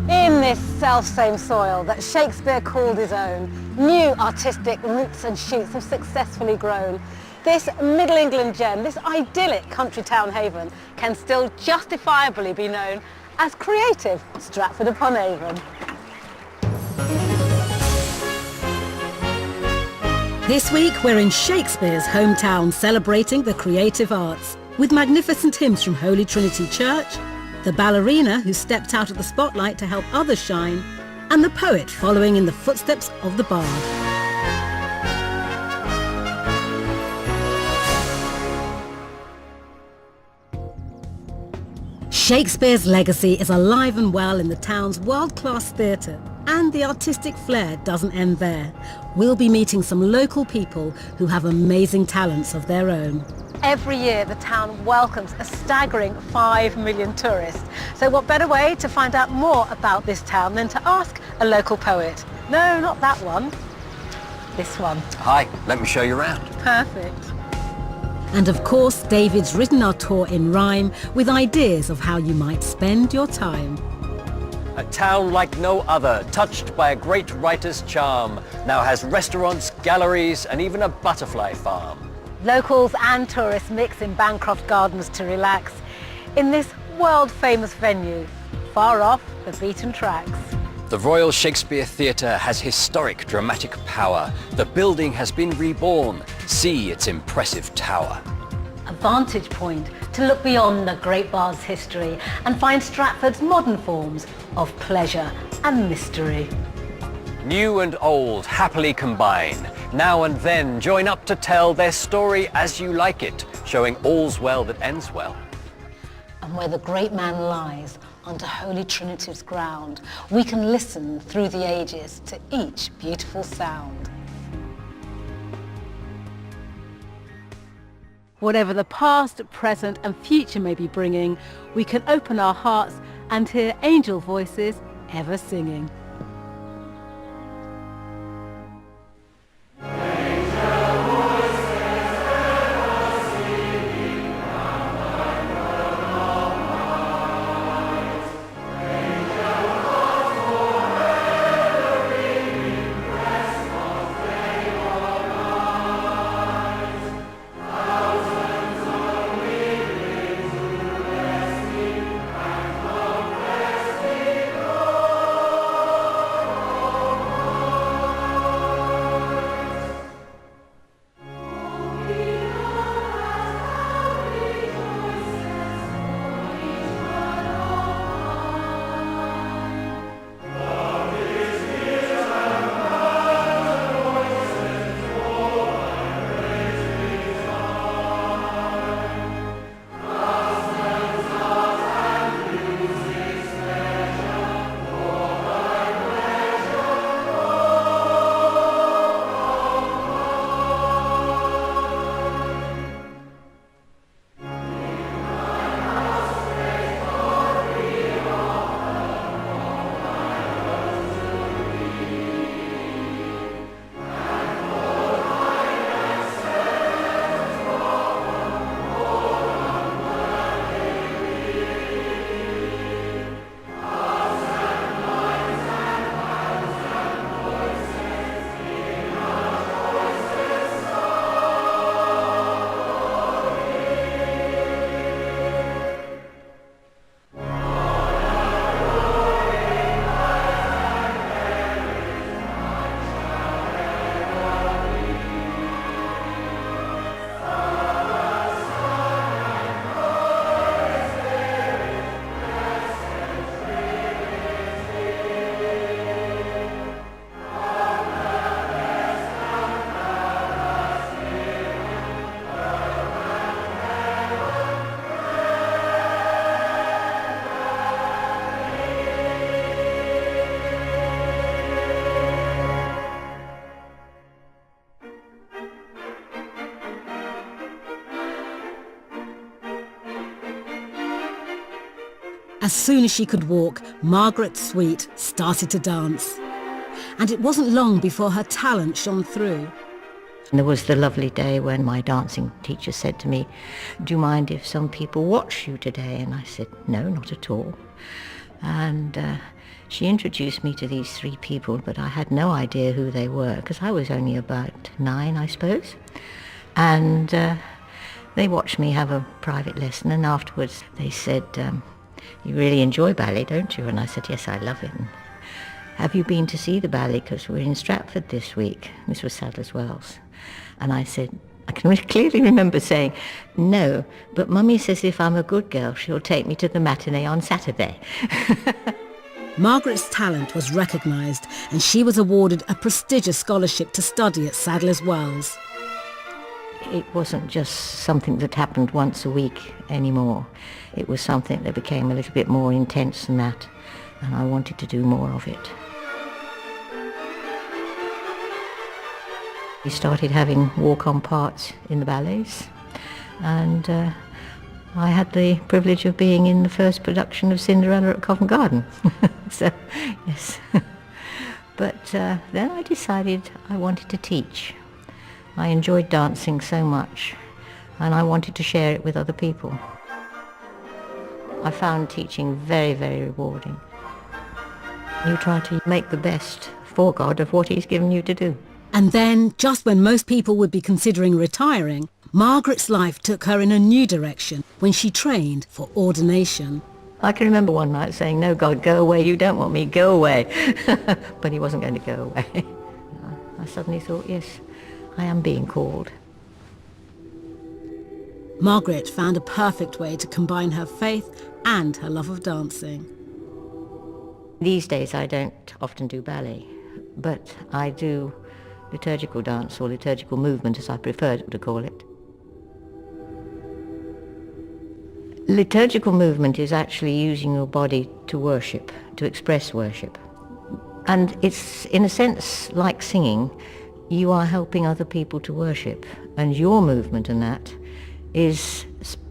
In this self-same soil that Shakespeare called his own, new artistic roots and shoots have successfully grown. This Middle England gem, this idyllic country town haven, can still justifiably be known as creative Stratford upon Avon. This week we're in Shakespeare's hometown celebrating the creative arts with magnificent hymns from Holy Trinity Church, the ballerina who stepped out of the spotlight to help others shine, and the poet following in the footsteps of the bard. Shakespeare's legacy is alive and well in the town's world-class theatre, and the artistic flair doesn't end there. We'll be meeting some local people who have amazing talents of their own. Every year the town welcomes a staggering 5 million tourists. So what better way to find out more about this town than to ask a local poet? No, not that one. This one. Hi, let me show you around. Perfect. And of course, David's written our tour in rhyme with ideas of how you might spend your time. A town like no other, touched by a great writer's charm, now has restaurants, galleries, and even a butterfly farm. Locals and tourists mix in Bancroft Gardens to relax in this world-famous venue, far off the beaten tracks. The Royal Shakespeare Theatre has historic dramatic power. The building has been reborn. See its impressive tower. A vantage point to look beyond the great bard's history and find Stratford's modern forms of pleasure and mystery. New and old happily combine. Now and then join up to tell their story as you like it, showing all's well that ends well. And where the great man lies under Holy Trinity's ground, we can listen through the ages to each beautiful sound. Whatever the past, present and future may be bringing, we can open our hearts and hear angel voices ever singing. As soon as she could walk, Margaret Sweet started to dance. And it wasn't long before her talent shone through. And there was the lovely day when my dancing teacher said to me, "Do you mind if some people watch you today?" And I said, "No, not at all." And she introduced me to these 3 people, but I had no idea who they were, because I was only about 9, I suppose. And they watched me have a private lesson, and afterwards they said, "You really enjoy ballet, don't you?" And I said, "Yes, I love it." And, "Have you been to see the ballet? Because we're in Stratford this week." This was Sadler's Wells. And I said, I can clearly remember saying, "No, but Mummy says if I'm a good girl, she'll take me to the matinee on Saturday." Margaret's talent was recognised and she was awarded a prestigious scholarship to study at Sadler's Wells. It wasn't just something that happened once a week anymore. It was something that became a little bit more intense than that, and I wanted to do more of it. We started having walk-on parts in the ballets, and I had the privilege of being in the first production of Cinderella at Covent Garden. So, yes. But then I decided I wanted to teach. I enjoyed dancing so much, and I wanted to share it with other people. I found teaching very, very rewarding. You try to make the best for God of what He's given you to do. And then, just when most people would be considering retiring, Margaret's life took her in a new direction when she trained for ordination. I can remember one night saying, "No, God, go away, you don't want me, go away." But He wasn't going to go away. I suddenly thought, yes, I am being called. Margaret found a perfect way to combine her faith and her love of dancing. These days I don't often do ballet, but I do liturgical dance, or liturgical movement as I prefer to call it. Liturgical movement is actually using your body to worship, to express worship. And it's, in a sense, like singing. You are helping other people to worship, and your movement in that is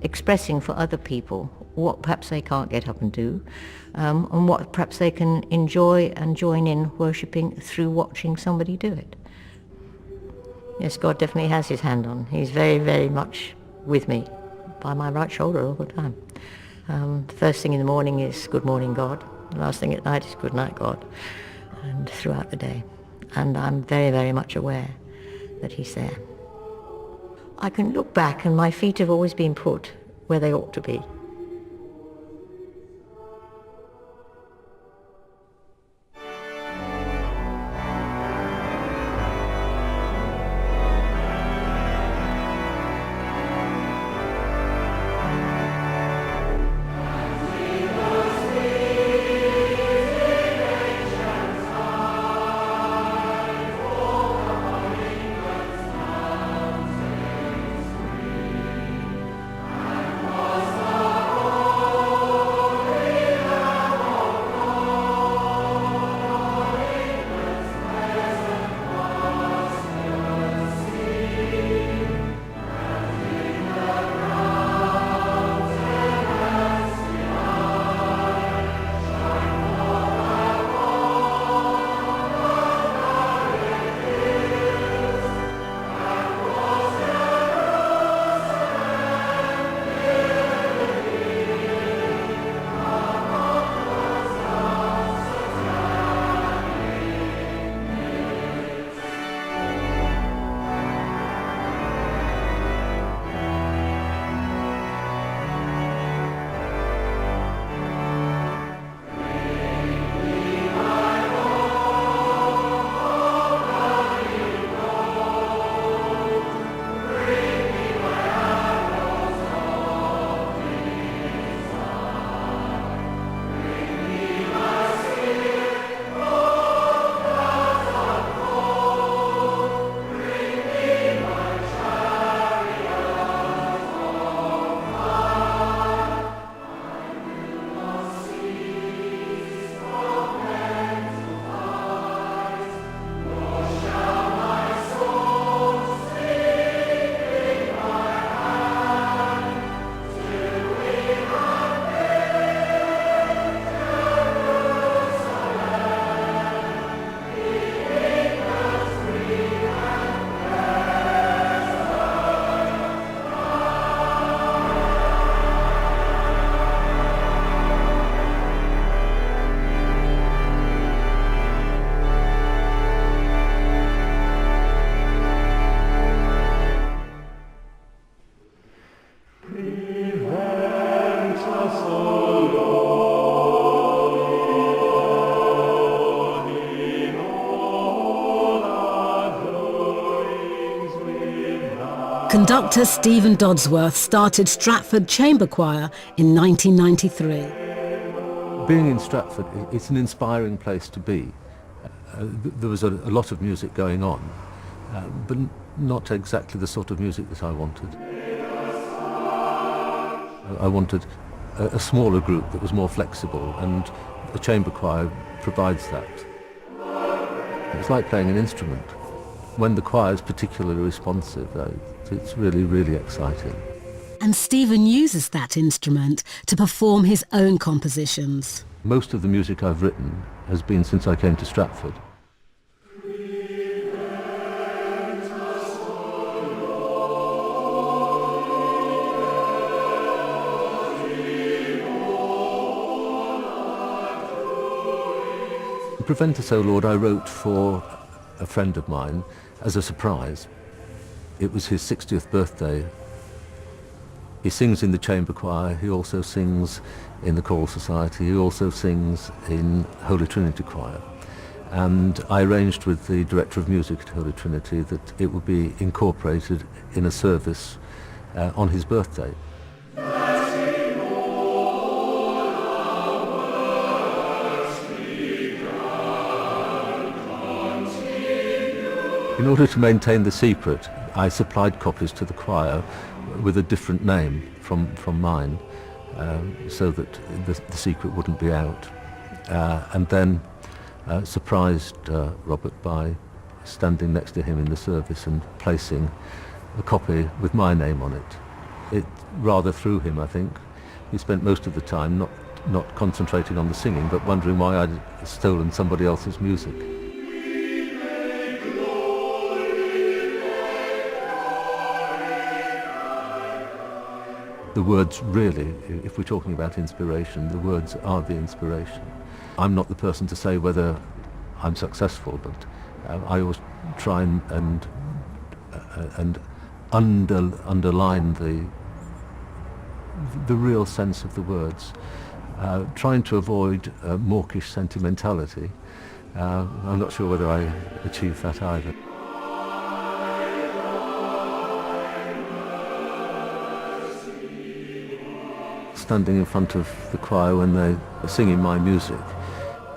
expressing for other people what perhaps they can't get up and do, and what perhaps they can enjoy and join in worshipping through watching somebody do it. Yes, God definitely has His hand on. He's very, very much with me, by my right shoulder all the time. The first thing in the morning is "Good morning, God." The last thing at night is "Good night, God," and throughout the day. And I'm very, very much aware that He's there. I can look back and my feet have always been put where they ought to be. Conductor Stephen Dodsworth started Stratford Chamber Choir in 1993. Being in Stratford, it's an inspiring place to be. There was a lot of music going on, but not exactly the sort of music that I wanted. I wanted a smaller group that was more flexible, and a chamber choir provides that. It's like playing an instrument. When the choir is particularly responsive, it's really, really exciting. And Stephen uses that instrument to perform his own compositions. Most of the music I've written has been since I came to Stratford. Prevent Us, O Lord, I wrote for a friend of mine as a surprise. It was his 60th birthday. He sings in the chamber choir, he also sings in the choral society, he also sings in Holy Trinity Choir. And I arranged with the director of music at Holy Trinity that it would be incorporated in a service on his birthday. In order to maintain the secret, I supplied copies to the choir with a different name from mine, so that the secret wouldn't be out. And then surprised Robert by standing next to him in the service and placing a copy with my name on it. It rather threw him, I think. He spent most of the time not concentrating on the singing, but wondering why I'd stolen somebody else's music. The words really, if we're talking about inspiration, the words are the inspiration. I'm not the person to say whether I'm successful, but I always try and underline the real sense of the words, trying to avoid mawkish sentimentality. I'm not sure whether I achieve that either. Standing in front of the choir when they are singing my music,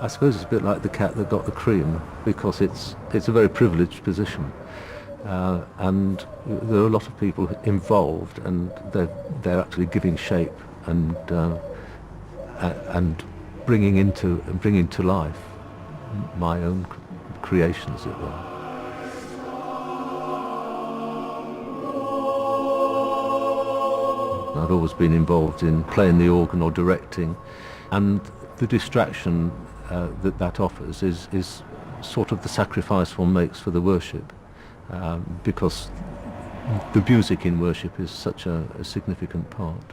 I suppose it's a bit like the cat that got the cream, because it's a very privileged position, and there are a lot of people involved, and they're actually giving shape and bringing to life my own creation, as it were. I've always been involved in playing the organ or directing, and the distraction that offers is sort of the sacrifice one makes for the worship, because the music in worship is such a significant part.